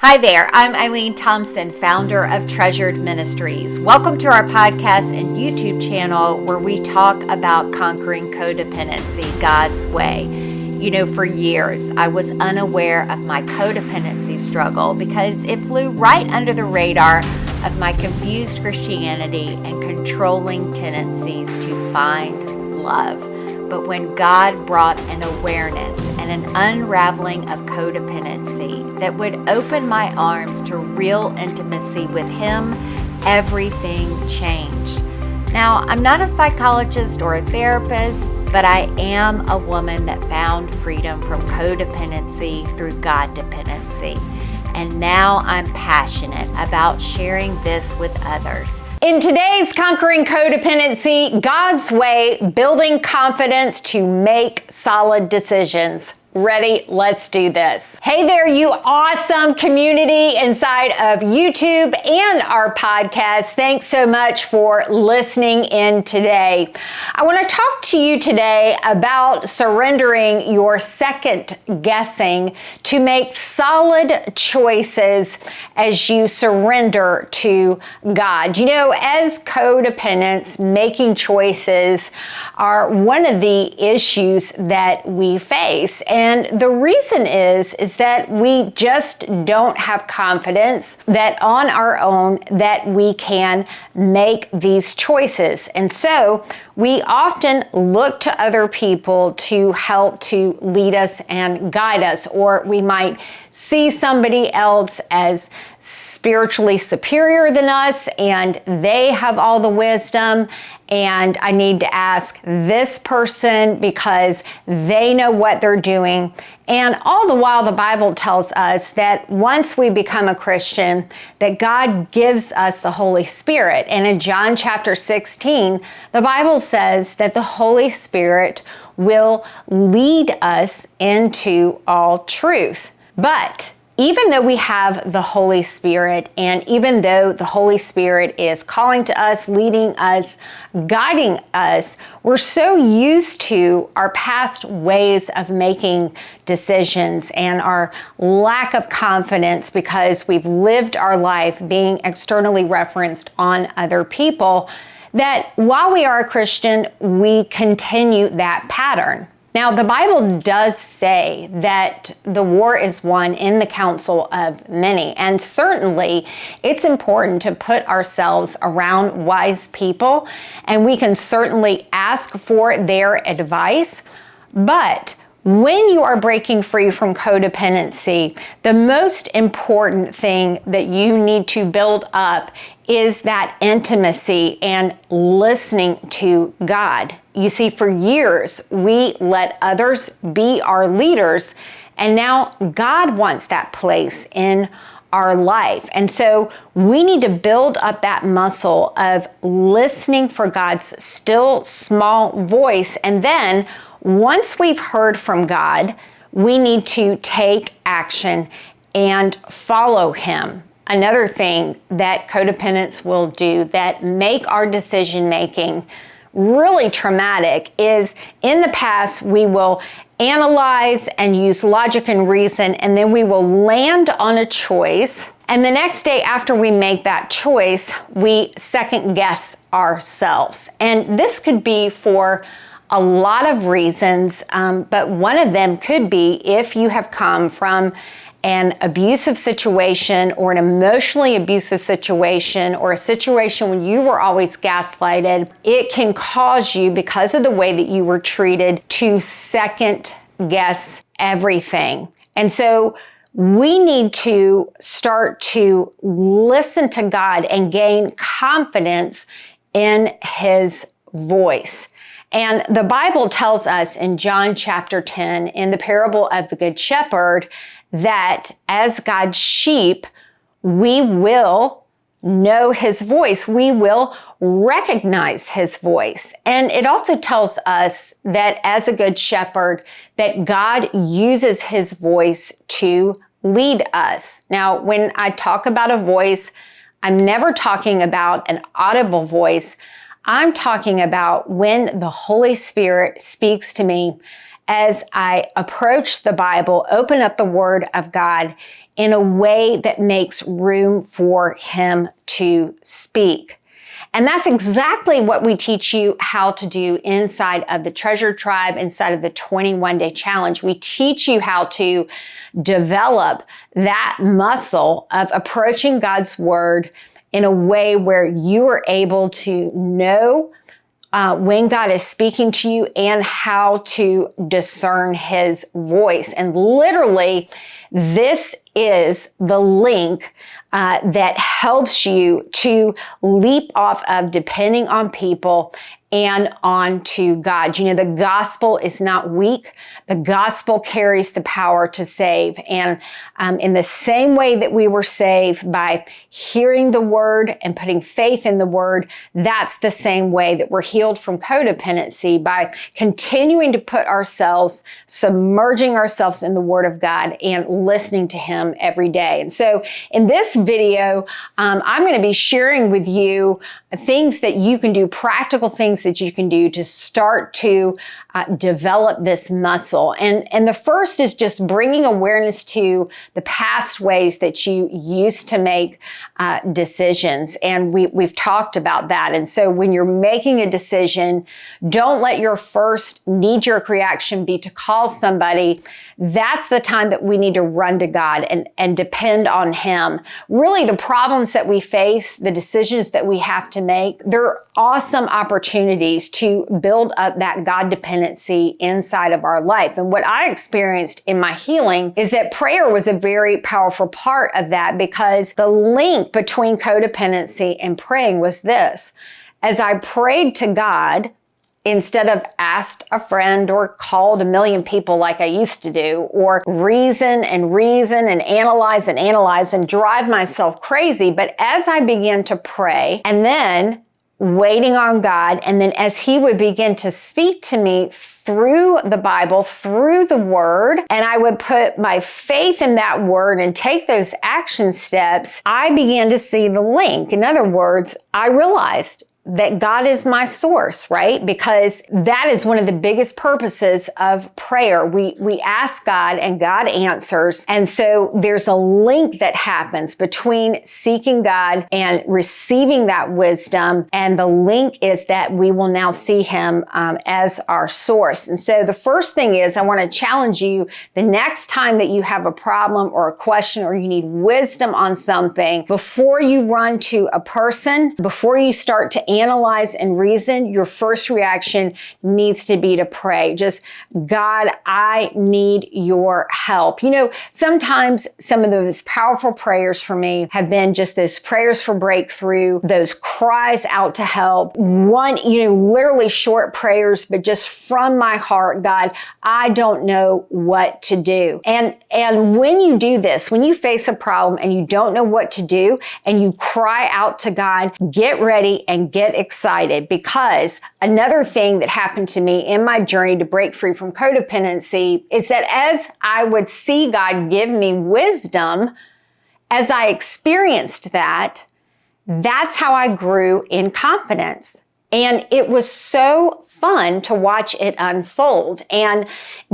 Hi there, I'm Eileen Thompson, founder of Treasured Ministries. Welcome to our podcast and YouTube channel where we talk about conquering codependency God's way. You know, for years, I was unaware of my codependency struggle because it flew right under the radar of my confused Christianity and controlling tendencies to find love. But when God brought an awareness and an unraveling of codependency that would open my arms to real intimacy with Him, everything changed. Now, I'm not a psychologist or a therapist, but I am a woman that found freedom from codependency through God-dependency. And now I'm passionate about sharing this with others. In today's Conquering Codependency, God's way, building confidence to make solid decisions. Ready? Let's do this. Hey there, you awesome community inside of YouTube and our podcast. Thanks so much for listening in today. I want to talk to you today about surrendering your second guessing to make solid choices as you surrender to God. You know, as codependents, making choices are one of the issues that we face. And the reason is that we just don't have confidence that on our own that we can make these choices. And so we often look to other people to help to lead us and guide us, or we might see somebody else as spiritually superior than us and they have all the wisdom, and I need to ask this person because they know what they're doing. And all the while, the Bible tells us that once we become a Christian, that God gives us the Holy Spirit. And in John chapter 16, the Bible says that the Holy Spirit will lead us into all truth. But even though we have the Holy Spirit, and even though the Holy Spirit is calling to us, leading us, guiding us, we're so used to our past ways of making decisions and our lack of confidence because we've lived our life being externally referenced on other people, that while we are a Christian, we continue that pattern. Now, the Bible does say that the war is won in the counsel of many, and certainly it's important to put ourselves around wise people, and we can certainly ask for their advice. But when you are breaking free from codependency, the most important thing that you need to build up is that intimacy and listening to God. You see, for years, we let others be our leaders, and now God wants that place in our life. And so we need to build up that muscle of listening for God's still small voice. And then once we've heard from God, we need to take action and follow Him. Another thing that codependents will do that make our decision making really traumatic is in the past we will analyze and use logic and reason, and then we will land on a choice. And the next day after we make that choice, we second guess ourselves. And this could be for a lot of reasons, but one of them could be if you have come from an abusive situation or an emotionally abusive situation or a situation when you were always gaslighted. It can cause you, because of the way that you were treated, to second guess everything. And so we need to start to listen to God and gain confidence in His voice. And the Bible tells us in John chapter 10, in the parable of the Good Shepherd, that as God's sheep, we will know His voice. We will recognize His voice. And it also tells us that as a good shepherd, that God uses His voice to lead us. Now, when I talk about a voice, I'm never talking about an audible voice. I'm talking about when the Holy Spirit speaks to me as I approach the Bible, open up the Word of God, in a way that makes room for him to speak. And that's exactly what we teach you how to do inside of the Treasure Tribe, inside of the 21-day challenge. We teach you how to develop that muscle of approaching God's word in a way where you are able to know when God is speaking to you and how to discern his voice. And literally, this is the link that helps you to leap off of depending on people and on to God. You know, the gospel is not weak. The gospel carries the power to save. And in the same way that we were saved by hearing the word and putting faith in the word, that's the same way that we're healed from codependency by continuing to put ourselves, submerging ourselves in the word of God and listening to him every day. And so in this video, I'm going to be sharing with you things that you can do, practical things that you can do to start to develop this muscle. And the first is just bringing awareness to the past ways that you used to make decisions. And we've talked about that. And so when you're making a decision, don't let your first knee-jerk reaction be to call somebody. That's the time that we need to run to God and depend on him. Really, the problems that we face, the decisions that we have to make, they're awesome opportunities to build up that God dependency inside of our life. And what I experienced in my healing is that prayer was a very powerful part of that, because the link between codependency and praying was this. As I prayed to God, instead of asked a friend or called a million people like I used to do, or reason and analyze and drive myself crazy. But as I began to pray and then waiting on God, and then as he would begin to speak to me through the Bible, through the word, and I would put my faith in that word and take those action steps, I began to see the link. In other words, I realized that God is my source, right? Because that is one of the biggest purposes of prayer. We ask God and God answers. And so there's a link that happens between seeking God and receiving that wisdom. And the link is that we will now see him as our source. And so the first thing is, I want to challenge you, the next time that you have a problem or a question or you need wisdom on something, before you run to a person, before you start to analyze and reason, your first reaction needs to be to pray. Just, God, I need your help. You know, sometimes some of those powerful prayers for me have been just those prayers for breakthrough, those cries out to help. Literally short prayers, but just from my heart, God, I don't know what to do. And when you do this, when you face a problem and you don't know what to do and you cry out to God, get ready and get excited, because another thing that happened to me in my journey to break free from codependency is that as I would see God give me wisdom, as I experienced that, that's how I grew in confidence. And it was so fun to watch it unfold. And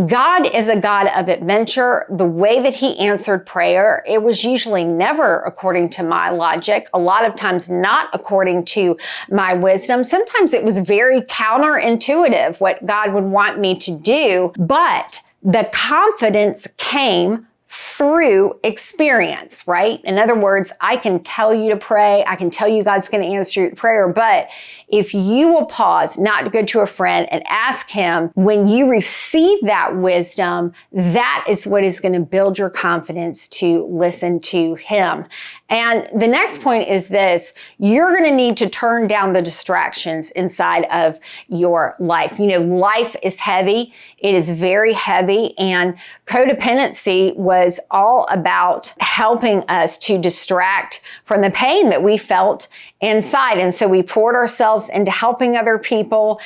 God is a God of adventure. The way that he answered prayer, it was usually never according to my logic, a lot of times not according to my wisdom. Sometimes it was very counterintuitive what God would want me to do, but the confidence came through experience, right? In other words, I can tell you to pray. I can tell you God's going to answer your prayer. But if you will pause, not go to a friend and ask him, when you receive that wisdom, that is what is going to build your confidence to listen to him. And the next point is this: you're going to need to turn down the distractions inside of your life. You know, life is heavy. It is very heavy. And codependency was all about helping us to distract from the pain that we felt inside. And so we poured ourselves into helping other people.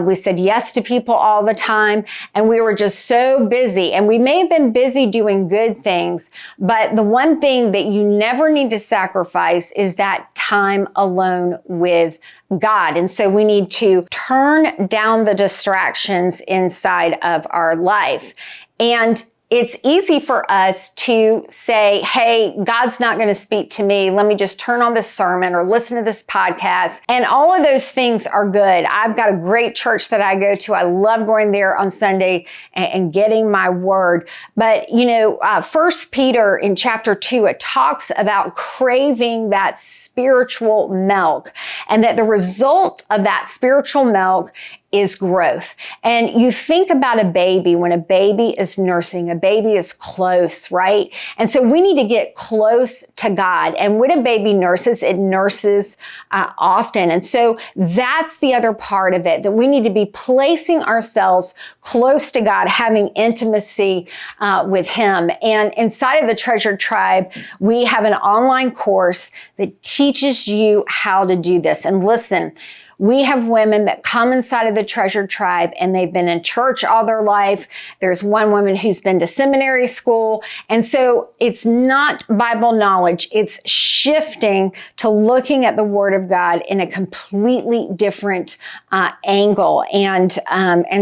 We said yes to people all the time. And we were just so busy. And we may have been busy doing good things, but the one thing that you never need to sacrifice is that time alone with God. And so we need to turn down the distractions inside of our life. And it's easy for us to say, hey, God's not going to speak to me. Let me just turn on this sermon or listen to this podcast. And all of those things are good. I've got a great church that I go to. I love going there on Sunday and getting my word. But, 1 Peter in chapter 2, it talks about craving that spiritual milk, and that the result of that spiritual milk is growth. And you think about a baby, when a baby is nursing, a baby is close, right? And so we need to get close to God. And when a baby nurses, it nurses often. And so that's the other part of it, that we need to be placing ourselves close to God, having intimacy with Him. And inside of the Treasured Tribe, we have an online course that teaches you how to do this. And listen, we have women that come inside of the Treasured Tribe and they've been in church all their life. There's one woman who's been to seminary school. And so it's not Bible knowledge. It's shifting to looking at the Word of God in a completely different angle. And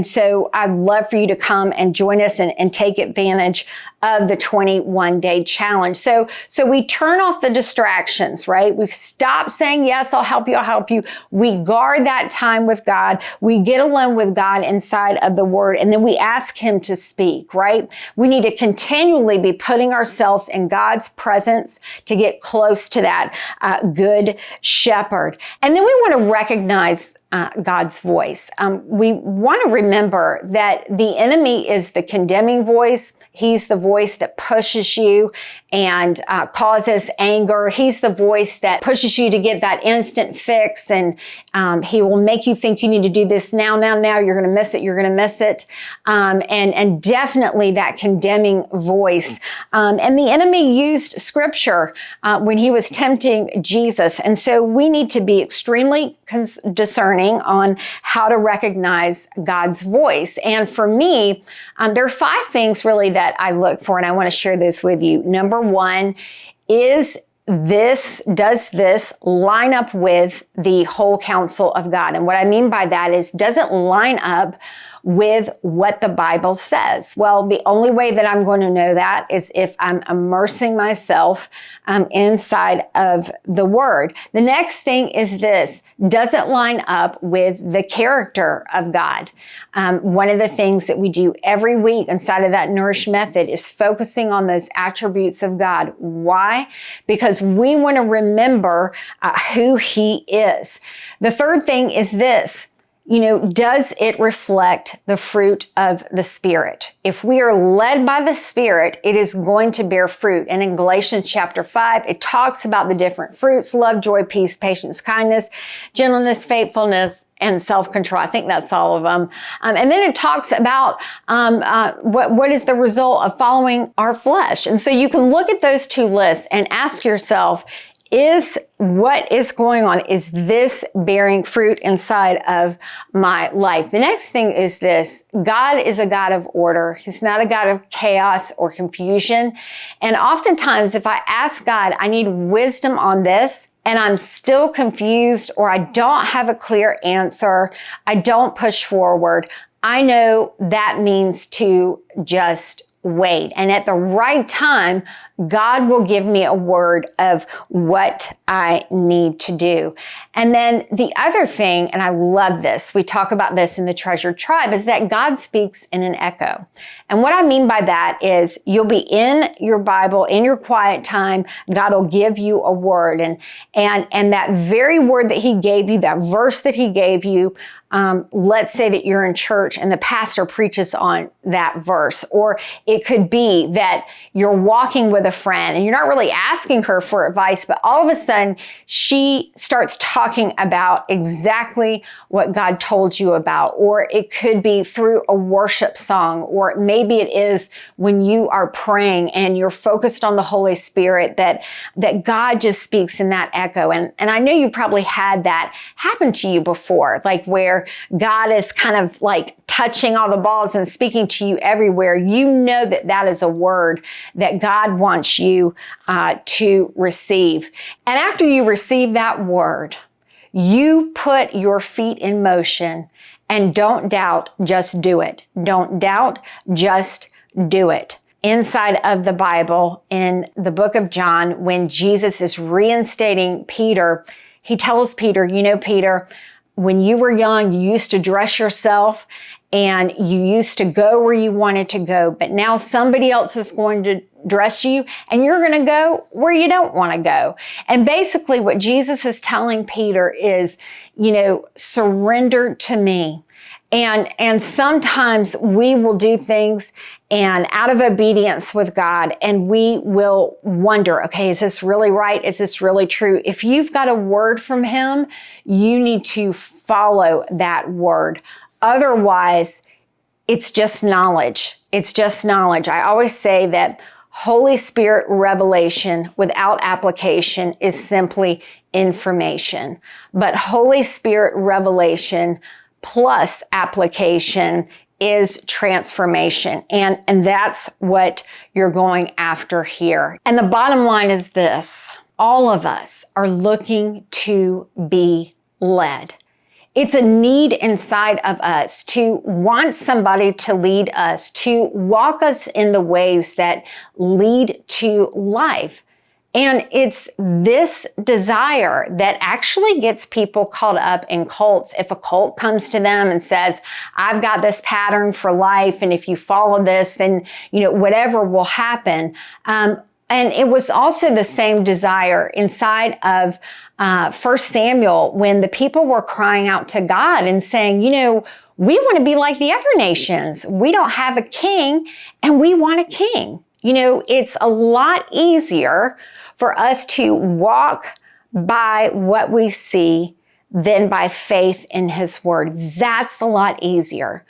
so I'd love for you to come and join us and take advantage of the 21-day challenge. So we turn off the distractions, right? We stop saying, yes, I'll help you. We guard that time with God. We get alone with God inside of the Word, and then we ask Him to speak, right? We need to continually be putting ourselves in God's presence to get close to that good shepherd. And then we want to recognize God's voice. We want to remember that the enemy is the condemning voice. He's the voice that pushes you and causes anger. He's the voice that pushes you to get that instant fix, and he will make you think you need to do this now. You're going to miss it. And definitely that condemning voice. And the enemy used scripture when he was tempting Jesus. And so we need to be extremely discerning on how to recognize God's voice. And for me, there are 5 things really that I look for, and I want to share this with you. Number 1 is does this line up with the whole counsel of God? And what I mean by that is, does it line up with what the Bible says? Well, the only way that I'm going to know that is if I'm immersing myself inside of the Word. The next thing is this: does it line up with the character of God? One of the things that we do every week inside of that Nourish method is focusing on those attributes of God. Why? Because we want to remember who He is. The third thing is this: does it reflect the fruit of the Spirit? If we are led by the Spirit, it is going to bear fruit. And in Galatians chapter 5, it talks about the different fruits: love, joy, peace, patience, kindness, gentleness, faithfulness, and self-control. I think that's all of them. And then it talks about what is the result of following our flesh. And so you can look at those 2 lists and ask yourself, is what is going on? Is this bearing fruit inside of my life? The next thing is this: God is a God of order. He's not a God of chaos or confusion. And oftentimes, if I ask God, I need wisdom on this, and I'm still confused, or I don't have a clear answer, I don't push forward, I know that means to just wait. And at the right time, God will give me a word of what I need to do. And then the other thing, and I love this, we talk about this in the Treasured Tribe, is that God speaks in an echo. And what I mean by that is, you'll be in your Bible, in your quiet time, God will give you a word. And that very word that He gave you, that verse that He gave you, let's say that you're in church and the pastor preaches on that verse. Or it could be that you're walking with a friend and you're not really asking her for advice, but all of a sudden she starts talking about exactly what God told you about. Or it could be through a worship song, or maybe it is when you are praying and you're focused on the Holy Spirit, that God just speaks in that echo. And I know you've probably had that happen to you before, like where God is kind of like touching all the balls and speaking to you everywhere. You know that is a word that God wants you to receive. And after you receive that word, you put your feet in motion, and don't doubt, just do it. Don't doubt, just do it. inside of the Bible in the book of John, when Jesus is reinstating Peter, he tells Peter, Peter, when you were young, you used to dress yourself and you used to go where you wanted to go, but now somebody else is going to dress you and you're going to go where you don't want to go. And basically what Jesus is telling Peter is, surrender to me. And sometimes we will do things and out of obedience with God, and we will wonder, okay, is this really right? Is this really true? If you've got a word from him, you need to follow that word. Otherwise, it's just knowledge. It's just knowledge. I always say that Holy Spirit revelation without application is simply information. But Holy Spirit revelation plus application is transformation. And that's what you're going after here. And the bottom line is this: all of us are looking to be led. It's a need inside of us to want somebody to lead us, to walk us in the ways that lead to life. And it's this desire that actually gets people caught up in cults. If a cult comes to them and says, I've got this pattern for life, and if you follow this, then, whatever will happen. And it was also the same desire inside of 1 Samuel when the people were crying out to God and saying, we want to be like the other nations. We don't have a king and we want a king. It's a lot easier for us to walk by what we see than by faith in his word. That's a lot easier.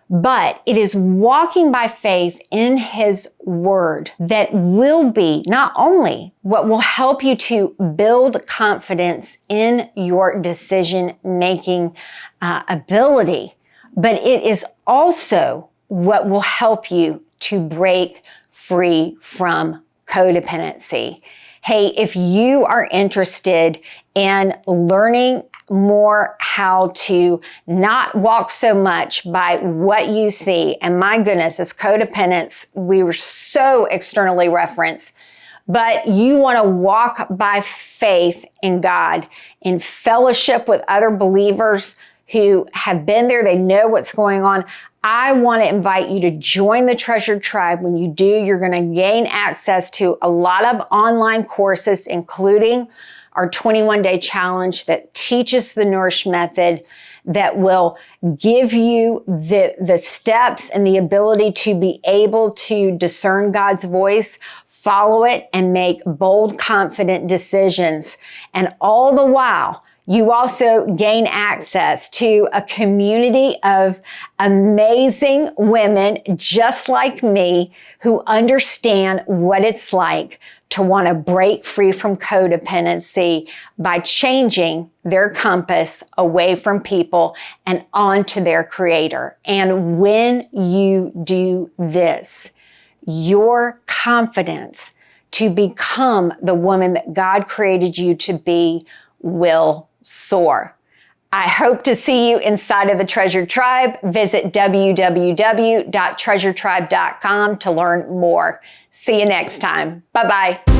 But it is walking by faith in his word that will be not only what will help you to build confidence in your decision-making ability, but it is also what will help you to break free from codependency. Hey, if you are interested in learning more how to not walk so much by what you see, and my goodness, as codependents, we were so externally referenced, but you want to walk by faith in God, in fellowship with other believers who have been there, they know what's going on. I want to invite you to join the Treasured Tribe. When you do, you're going to gain access to a lot of online courses, including our 21-day challenge that teaches the Nourish method, that will give you the steps and the ability to be able to discern God's voice, follow it, and make bold, confident decisions. And all the while, you also gain access to a community of amazing women just like me who understand what it's like to want to break free from codependency by changing their compass away from people and onto their Creator. And when you do this, your confidence to become the woman that God created you to be will soar. I hope to see you inside of the Treasured Tribe. Visit www.treasuretribe.com to learn more. See you next time. Bye-bye.